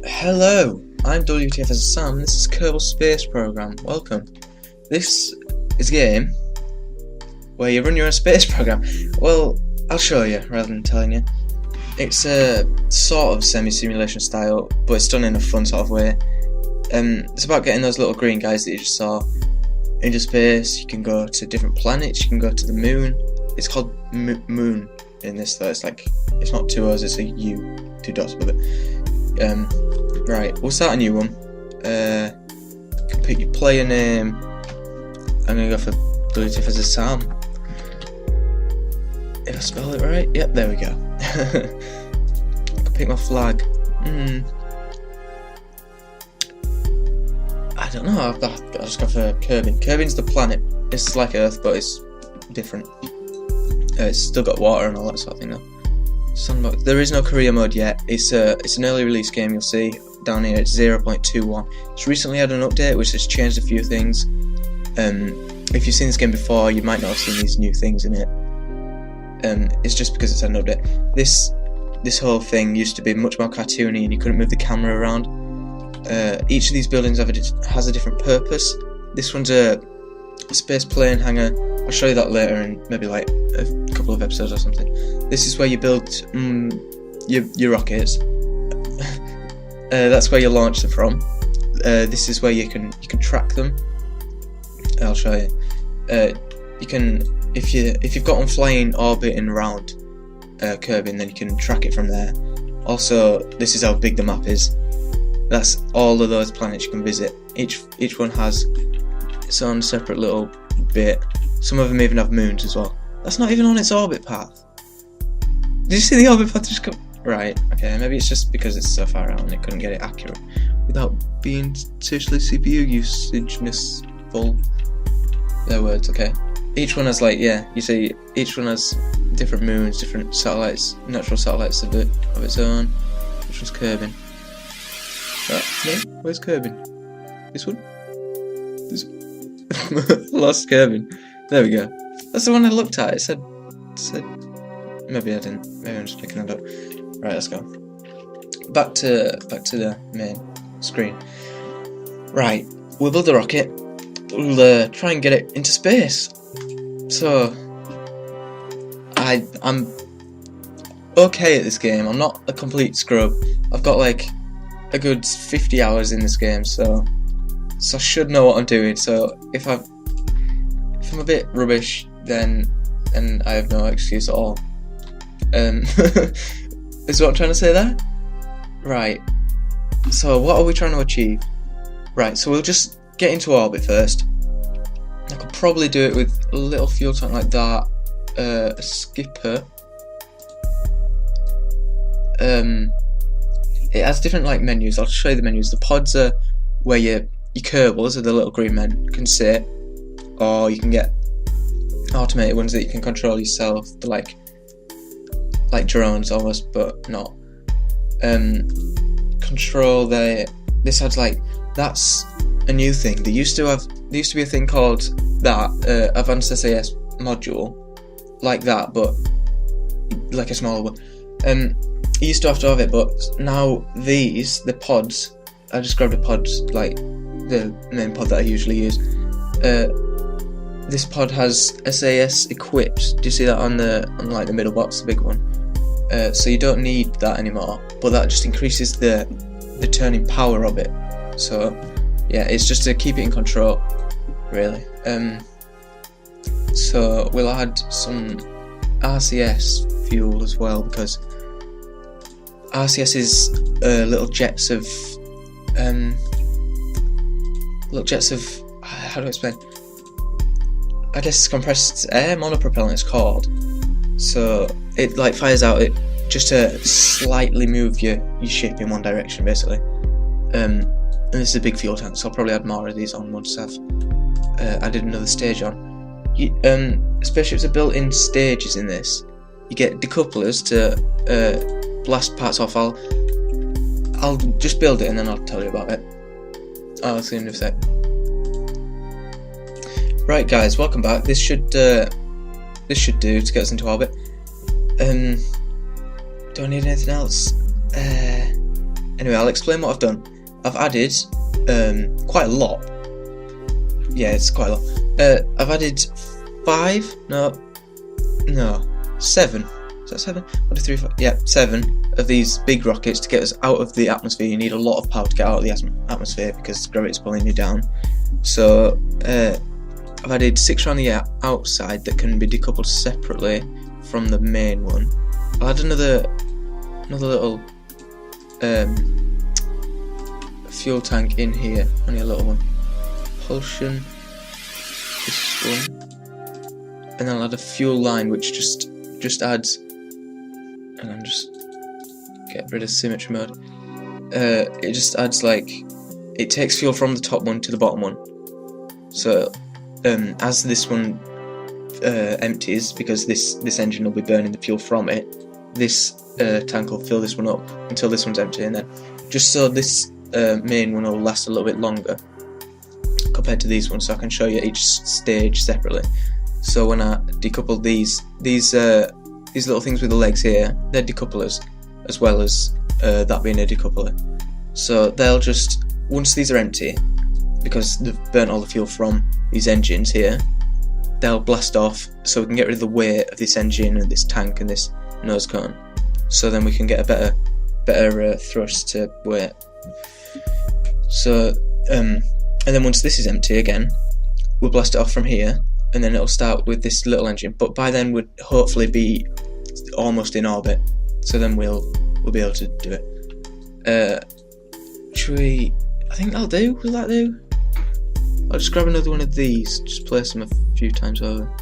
Hello, I'm WTFisaSam. This is Kerbal Space Program. Welcome. This is a game where you run your own space program. Well, I'll show you rather than telling you. It's a sort of semi-simulation style, but it's done in a fun sort of way. It's about getting those little green guys that you just saw into space. You can go to different planets. You can go to the moon. It's called Moon in this though. It's not two O's. It's a U, two dots with it. Right, we'll start a new one. Pick your player name. I'm gonna go for WTFisaSam. If I spell it right, yep, there we go. I can pick my flag. I don't know. I'll just go for Kerbin. Kerbin's the planet. It's like Earth, but it's different. It's still got water and all that sort of thing though. Sandbox. There is no career mode yet. It's an early release game. You'll see down here. It's 0.21. It's recently had an update which has changed a few things. If you've seen this game before, you might not have seen these new things in it. It's just because it's had an update. This whole thing used to be much more cartoony, and you couldn't move the camera around. Each of these buildings has a different purpose. This one's a space plane hangar. I'll show you that later in maybe like a couple of episodes or something. This is where you build your rockets. That's where you launch them from. This is where you can track them. I'll show you. You can if you've got one flying orbiting around Kerbin, then you can track it from there. Also, this is how big the map is. That's all of those planets you can visit. Each one has its own separate little bit. Some of them even have moons as well. That's not even on its orbit path. Did you see the orbit path just come? Right, okay, maybe it's just because it's so far out and it couldn't get it accurate without being seriously CPU usageness full. Their words, okay. Each one has you see, each one has different moons, different satellites, natural satellites of its own. Which one's Kerbin? No, where's Kerbin? This one? This one? Lost Kerbin. There we go. That's the one I looked at. It said maybe I didn't. Maybe I'm just picking that up. Right, let's go. Back to the main screen. Right, we'll build a rocket. We'll try and get it into space. So I'm okay at this game. I'm not a complete scrub. I've got like a good 50 hours in this game, so I should know what I'm doing. So if I'm a bit rubbish, then I have no excuse at all. Is what I'm trying to say there? Right. So what are we trying to achieve? Right, so we'll just get into orbit first. I could probably do it with a little fuel tank like that. A skipper. It has different menus. I'll show you the menus. The pods are where your Kerbals, are the little green men, can sit, or you can get automated ones that you can control yourself. They're like drones almost, but not. Control this has that's a new thing. There used to be a thing called that advanced SAS module, like that, but like a smaller one. You used to have to have it, but now the pods, I just grabbed a pod, like the main pod that I usually use. This pod has SAS equipped. Do you see that on the middle box, the big one? So you don't need that anymore, but that just increases the turning power of it. So yeah, it's just to keep it in control, really. So we'll add some RCS fuel as well, because RCS is little jets of how do I explain? I guess compressed air, monopropellant it's called. So it fires out it just to slightly move your ship in one direction, basically. And this is a big fuel tank, so I'll probably add more of these on once I've added another stage on. Spaceships are built in stages in this. You get decouplers to blast parts off. I'll just build it and then I'll tell you about it. I'll see you in a sec. Right guys, welcome back. This should do to get us into orbit. Do I need anything else? Anyway, I'll explain what I've done. I've added quite a lot. Yeah, it's quite a lot. I've added 7. Is that 7? 1, 2, 3, 4. Yeah, 7 of these big rockets to get us out of the atmosphere. You need a lot of power to get out of the atmosphere because gravity's pulling you down. So I've added 6 around the outside that can be decoupled separately from the main one. I'll add another little fuel tank in here, only a little one. Propulsion, this one, and then I'll add a fuel line which just adds, and I'm just get rid of symmetry mode. It just adds, like, it takes fuel from the top one to the bottom one. So as this one empties, because this engine will be burning the fuel from it, this tank will fill this one up until this one's empty, and then just so this main one will last a little bit longer compared to these ones, so I can show you each stage separately. So when I decouple these little things with the legs here, they're decouplers, as well as that being a decoupler. So they'll just, once these are empty, because they've burnt all the fuel from these engines here, they'll blast off, so we can get rid of the weight of this engine and this tank and this nose cone. So then we can get a better thrust to weight. So and then once this is empty again, we'll blast it off from here, and then it'll start with this little engine. But by then we'd hopefully be almost in orbit, so then we'll be able to do it. Should we? I think that'll do. Will that do? I'll just grab another one of these. Just place them a few times over.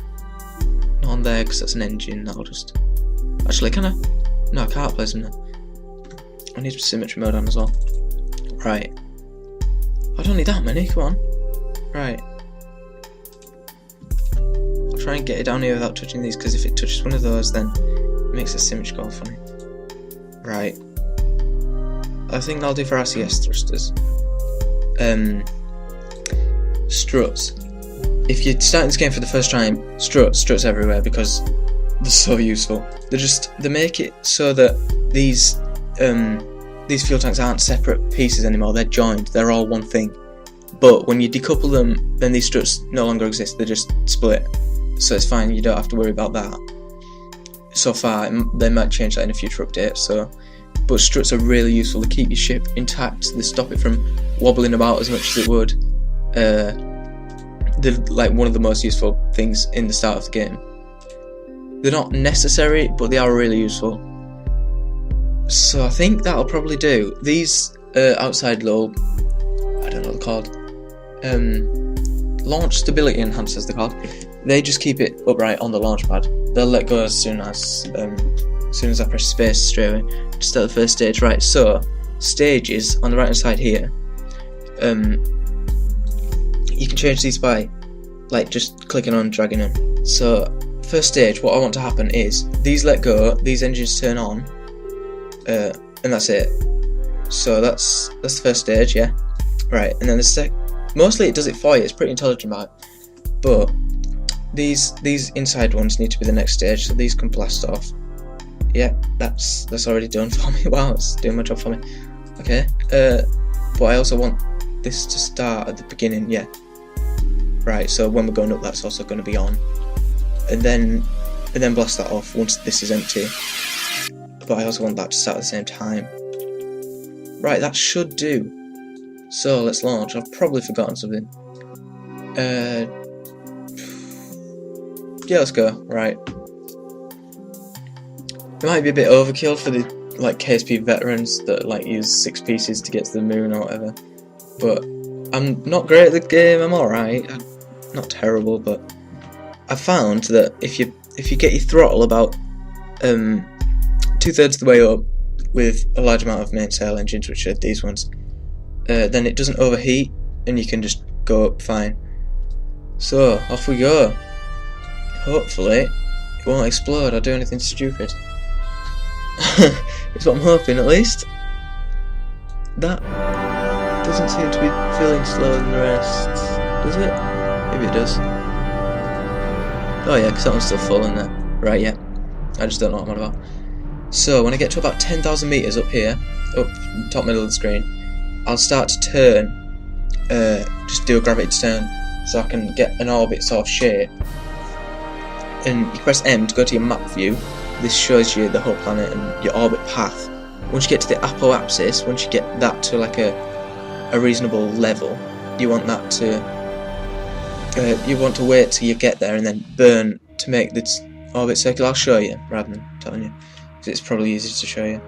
Not on there because that's an engine. That'll just. Actually, can I? No, I can't place them now. I need symmetry mode on as well. Right. I don't need that many. Come on. Right. I'll try and get it down here without touching these, because if it touches one of those, then it makes the symmetry go funny. Right. I think that'll do for RCS thrusters. Struts. If you're starting this game for the first time, struts everywhere because they're so useful. They make it so that these fuel tanks aren't separate pieces anymore. They're joined. They're all one thing. But when you decouple them, then these struts no longer exist. They're just split. So it's fine. You don't have to worry about that. So far, they might change that in a future update. But struts are really useful to keep your ship intact. They stop it from wobbling about as much as it would. They're like one of the most useful things in the start of the game. They're not necessary, but they are really useful. So I think that'll probably do. These outside little, I don't know what they're called, launch stability enhancers they're called. They just keep it upright on the launch pad. They'll let go as soon as I press space straight away. Just at the first stage. Right, so stages on the right hand side here. You can change these by just clicking on and dragging them. So first stage, what I want to happen is these let go, these engines turn on, and that's it. So that's the first stage, yeah. Right, and then mostly it does it for you. It's pretty intelligent about it. But these inside ones need to be the next stage, so these can blast off. Yeah, that's already done for me. Wow, it's doing my job for me. Okay, but I also want this to start at the beginning, yeah. Right, so when we're going up, that's also going to be on, and then blast that off once this is empty. But I also want that to start at the same time. Right, that should do. So let's launch. I've probably forgotten something. Yeah, let's go. Right. It might be a bit overkill for the KSP veterans that use 6 pieces to get to the moon or whatever. But I'm not great at the game. I'm alright. I'm not terrible, but I found that if you get your throttle about 2/3 of the way up with a large amount of mainsail engines, which are these ones, then it doesn't overheat and you can just go up fine. So off we go. Hopefully it won't explode or do anything stupid. That's what I'm hoping, at least. That doesn't seem to be feeling slower than the rest, does it? Maybe it does. Oh yeah, because that one's still full in there. Right, yeah. I just don't know what I'm on about. So when I get to about 10,000 meters up here, up top middle of the screen, I'll start to turn, just do a gravity turn, so I can get an orbit sort of shape. And you press M to go to your map view. This shows you the whole planet and your orbit path. Once you get to the apoapsis, once you get that to like a reasonable level, you want that to you want to wait till you get there and then burn to make the orbit circle. I'll show you rather than telling you, because it's probably easier to show you.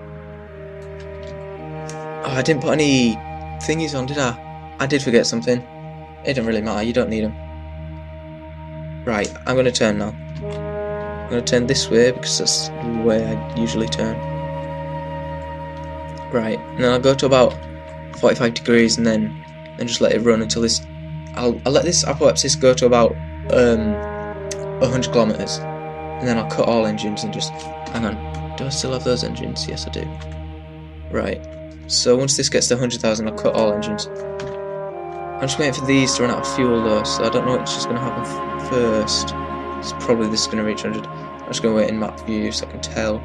Oh, I didn't put any thingies on, did I? I did forget something. It doesn't really matter, you don't need them. Right, I'm going to turn now. I'm going to turn this way because that's the way I usually turn. Right, and then I'll go to about 45 degrees and then just let it run until this. I'll let this apoapsis go to about 100 kilometers, and then I'll cut all engines and just hang on. Do I still have those engines? Yes, I do. Right. So once this gets to 100,000, I'll cut all engines. I'm just waiting for these to run out of fuel though, so I don't know what's just going to happen first. It's probably this is going to reach 100. I'm just going to wait in map view so I can tell.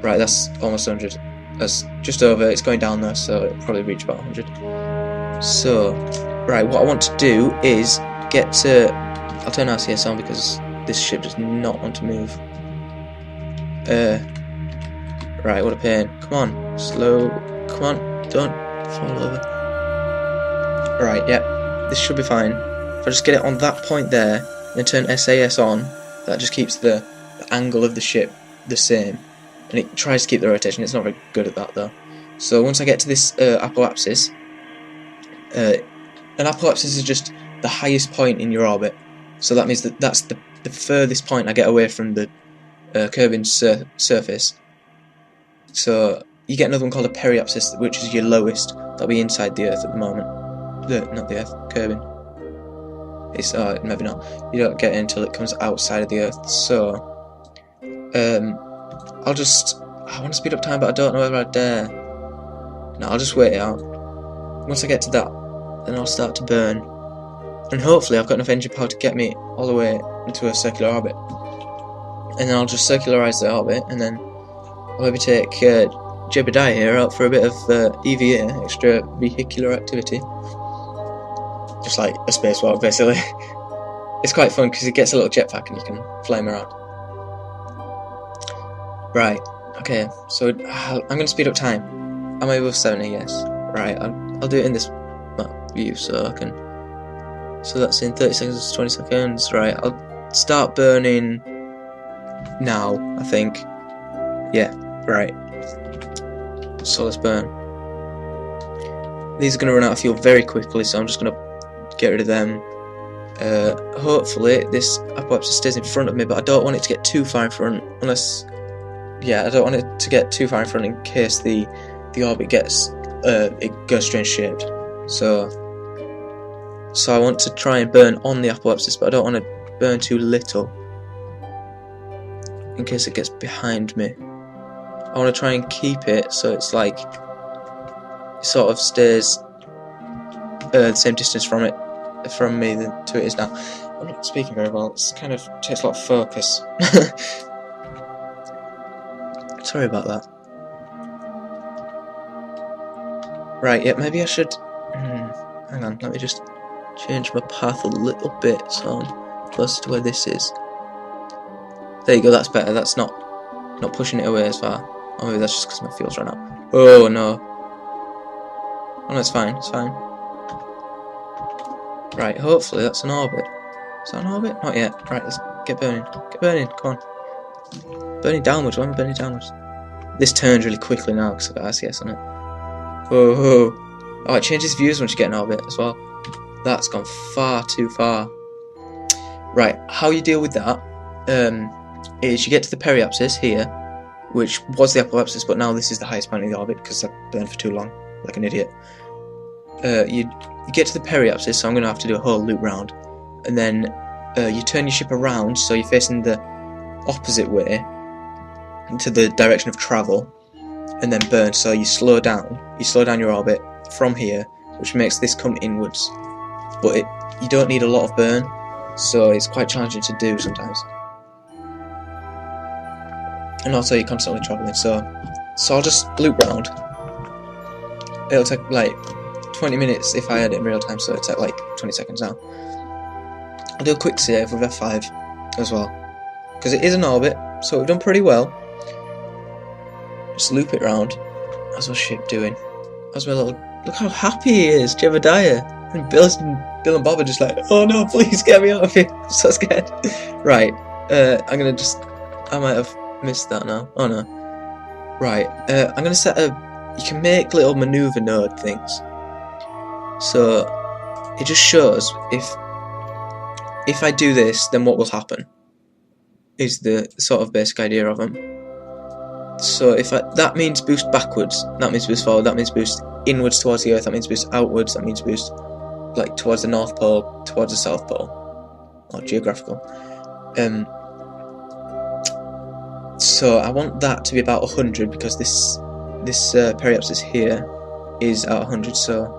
Right, that's almost 100. That's just over. It's going down there, so it'll probably reach about 100. So, right, what I want to do is get to. I'll turn RCS on because this ship does not want to move. Right, what a pain. Come on, slow. Come on, don't fall over. Right, yeah, this should be fine. If I just get it on that point there, and turn SAS on, that just keeps the angle of the ship the same. And it tries to keep the rotation. It's not very good at that though. So once I get to this apoapsis, an apoapsis is just the highest point in your orbit. So that means that that's the furthest point I get away from the Kerbal surface. So you get another one called a periapsis, which is your lowest. That'll be inside the Earth at the moment. Not the Earth, Kerbal. It's maybe not. You don't get it until it comes outside of the Earth. So I want to speed up time, but I don't know whether I dare. No, I'll just wait it out. Once I get to that, then I'll start to burn. And hopefully I've got enough engine power to get me all the way into a circular orbit. And then I'll just circularise the orbit, and then I'll maybe take Jebediah here out for a bit of EVA, extra vehicular activity. Just like a spacewalk, basically. It's quite fun because it gets a little jetpack and you can fly him around. Right, okay, so I'm going to speed up time. Am I above 70? Yes. Right, I'll do it in this map view so I can. So that's in 30 seconds, 20 seconds. Right, I'll start burning now, I think. Yeah, right. So let's burn. These are going to run out of fuel very quickly, so I'm just going to get rid of them. Hopefully this apoapsis stays in front of me, but I don't want it to get too far in front, unless. Yeah, I don't want it to get too far in front in case the orbit gets it goes strange shaped. So I want to try and burn on the apoapsis, but I don't want to burn too little in case it gets behind me. I want to try and keep it so it's like it sort of stays the same distance from me than to it is now. I'm not speaking very well. It's kind of takes a lot of focus. Sorry about that. Right, yeah, maybe I should. Hang on, let me just change my path a little bit so I'm closer to where this is. There you go, that's better. That's not pushing it away as far. Or maybe that's just because my fuel's run out. Oh no. Oh no, it's fine, it's fine. Right, hopefully that's an orbit. Is that an orbit? Not yet. Right, let's get burning. Get burning, come on. Burning downwards, why am I burning downwards? This turns really quickly now because I've got RCS on it. Whoa. Oh, it changes views once you get in orbit as well. That's gone far too far. Right, how you deal with that is you get to the periapsis here, which was the apoapsis, but now this is the highest point of the orbit because I've burned for too long, like an idiot. You get to the periapsis, so I'm going to have to do a whole loop round. And then you turn your ship around so you're facing the opposite way to the direction of travel, and then burn. So you slow down your orbit from here, which makes this come inwards. But you don't need a lot of burn, so it's quite challenging to do sometimes. and also you're constantly travelling. So I'll just loop round. It'll take like 20 minutes if I had it in real time, so it'll take like 20 seconds now. I'll do a quick save with F5 as well, because it is an orbit, so we've done pretty well. Just loop it round. How's our ship doing? How's my little... Look how happy he is, Jebediah. And Bill and Bob are just like, oh no, please get me out of here. I'm so scared. Right, I'm gonna just... I might have missed that now. Oh no. Right, I'm gonna set a... You can make little maneuver node things. So, it just shows if I do this, then what will happen, is the sort of basic idea of them. So that means boost backwards, that means boost forward, that means boost inwards towards the Earth, that means boost outwards, that means boost like towards the North Pole, towards the South Pole, or geographical. So I want that to be about 100 because this periapsis here is at 100. So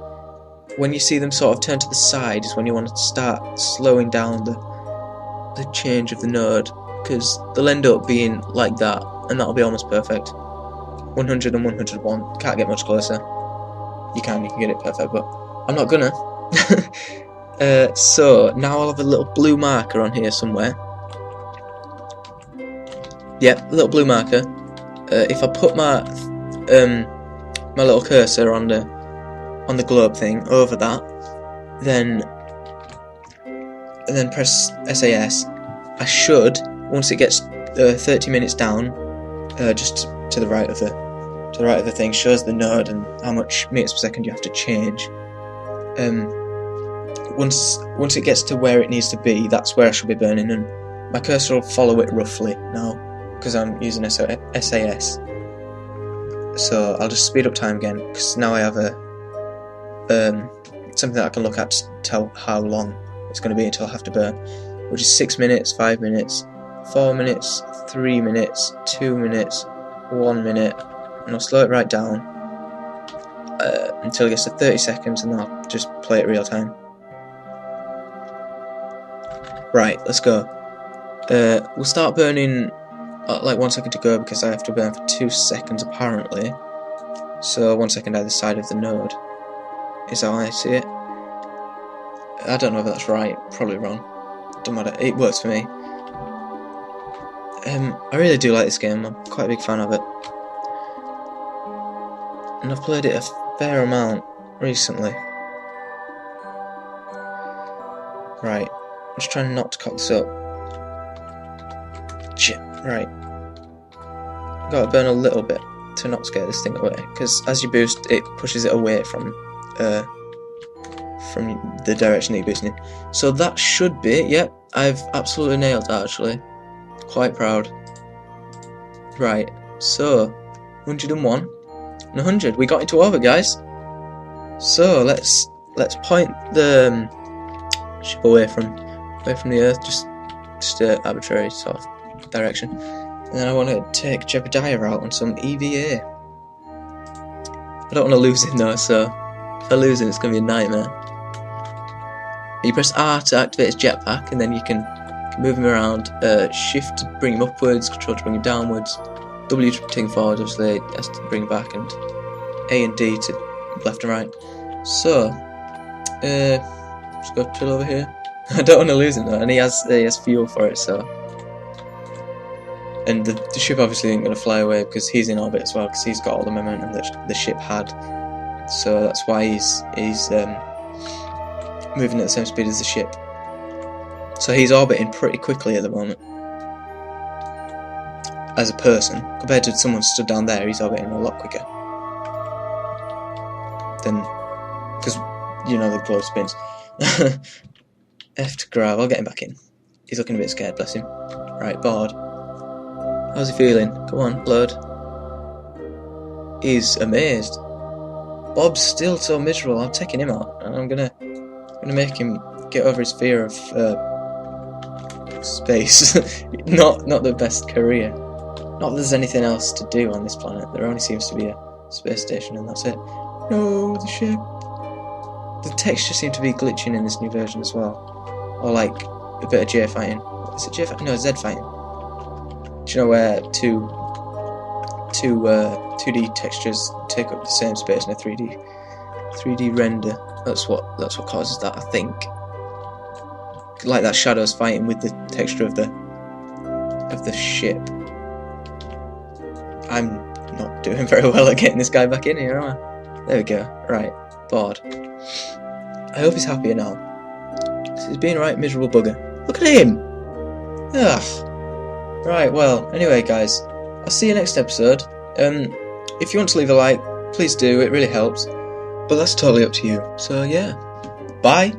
when you see them sort of turn to the side is when you want to start slowing down the change of the node, because they'll end up being like that, and that'll be almost perfect. 100 and 101, can't get much closer. You can get it perfect, but I'm not gonna. So now I'll have a little blue marker on here somewhere. Yep, a little blue marker. If I put my my little cursor on the globe thing over that, then press SAS, I should, once it gets 30 minutes down, just to the right of the thing, shows the node and how much meters per second you have to change. Once it gets to where it needs to be, that's where I should be burning, and my cursor will follow it roughly now because I'm using SAS. So I'll just speed up time again, because now I have something that I can look at to tell how long it's going to be until I have to burn, which is 6 minutes, 5 minutes, 4 minutes, 3 minutes, 2 minutes, 1 minute, and I'll slow it right down until it gets to 30 seconds, and then I'll just play it real time. Right, let's go. We'll start burning like 1 second to go, because I have to burn for 2 seconds apparently. So 1 second either side of the node is how I see it. I don't know if that's right, probably wrong. Doesn't matter, it works for me. I really do like this game, I'm quite a big fan of it. And I've played it a fair amount recently. Right, I'm just trying not to cock this up. Shit, right. Gotta burn a little bit to not scare this thing away, because as you boost, it pushes it away from the direction that you're boosting in. So that should be, yep, I've absolutely nailed that actually. Quite proud. Right, so 101 and 100. We got into orbit, guys. So let's point the ship away from the Earth, just arbitrary sort of direction. And then I want to take Jebediah out on some EVA. I don't want to lose him though, so if I lose him, it's going to be a nightmare. You press R to activate his jetpack, and then you can move him around. Shift to bring him upwards, Control to bring him downwards, W to take him forward, obviously, S to bring him back, and A and D to left and right. So, just go chill over here. I don't want to lose him though, and he has fuel for it, so. And the ship obviously isn't going to fly away because he's in orbit as well, because he's got all the momentum that the ship had. So that's why he's moving at the same speed as the ship. So he's orbiting pretty quickly at the moment. As a person, compared to someone stood down there, he's orbiting a lot quicker. Then, because you know the globe spins. F to grab. I'll get him back in. He's looking a bit scared, bless him. Right, board. How's he feeling? Come on, load. He's amazed. Bob's still so miserable. I'm taking him out, and I'm gonna make him get over his fear of space. not the best career. Not that there's anything else to do on this planet. There only seems to be a space station, and that's it. No, the ship. The texture seems to be glitching in this new version as well, or like a bit of J fighting. Is it J fighting? No, Z fighting. Do you know where two two 2D textures take up the same space in a 3D render. That's what causes that, I think. Like that shadow's fighting with the texture of the ship. I'm not doing very well at getting this guy back in here, am I? There we go. Right, bored. I hope he's happier now. He's being a right miserable bugger. Look at him! Ugh. Right, well, anyway guys, I'll see you next episode. If you want to leave a like, please do, it really helps. But that's totally up to you. So yeah, bye!